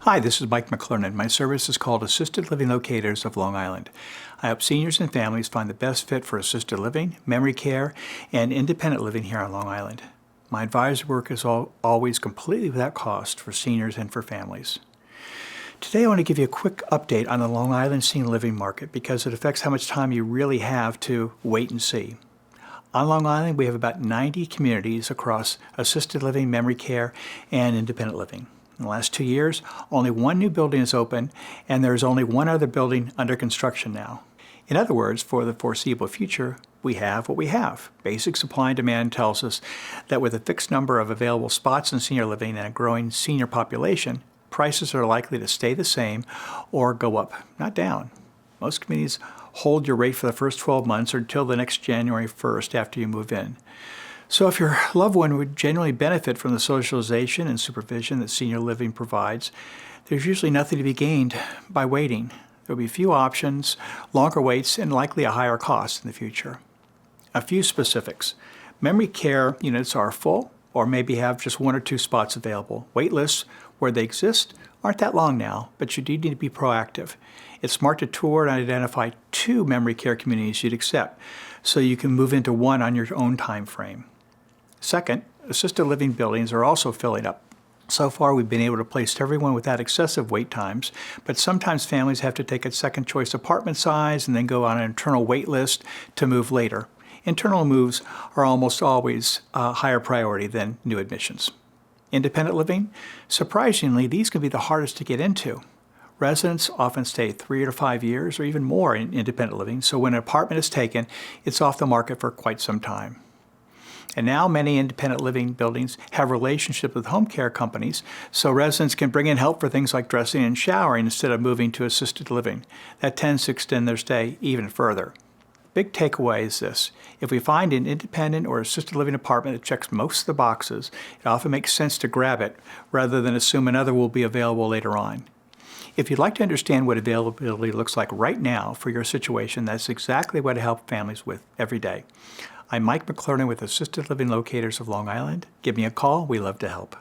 Hi, this is Mike McClernon. My service is called Assisted Living Locators of Long Island. I help seniors and families find the best fit for assisted living, memory care, and independent living here on Long Island. My advisor work is always completely without cost for seniors and for families. Today I want to give you a quick update on the Long Island senior living market because it affects how much time you really have to wait and see. On Long Island, we have about 90 communities across assisted living, memory care, and independent living. In the last 2 years, only one new building is open, and there is only one other building under construction now. In other words, for the foreseeable future, we have what we have. Basic supply and demand tells us that with a fixed number of available spots in senior living and a growing senior population, prices are likely to stay the same or go up, not down. Most communities hold your rate for the first 12 months or until the next January 1st after you move in. So if your loved one would genuinely benefit from the socialization and supervision that senior living provides, there's usually nothing to be gained by waiting. There will be few options, longer waits, and likely a higher cost in the future. A few specifics. Memory care units are full or maybe have just one or two spots available. Wait lists, where they exist, aren't that long now, but you do need to be proactive. It's smart to tour and identify 2 memory care communities you'd accept so you can move into one on your own time frame. Second, assisted living buildings are also filling up. So far, we've been able to place everyone without excessive wait times, but sometimes families have to take a second choice apartment size and then go on an internal wait list to move later. Internal moves are almost always a higher priority than new admissions. Independent living, surprisingly, these can be the hardest to get into. Residents often stay 3 to 5 years or even more in independent living, so when an apartment is taken, it's off the market for quite some time. And now many independent living buildings have relationships with home care companies, so residents can bring in help for things like dressing and showering instead of moving to assisted living. That tends to extend their stay even further. Big takeaway is this: if we find an independent or assisted living apartment that checks most of the boxes, it often makes sense to grab it rather than assume another will be available later on. If you'd like to understand what availability looks like right now for your situation, that's exactly what I help families with every day. I'm Mike McClernon with Assisted Living Locators of Long Island. Give me a call. We love to help.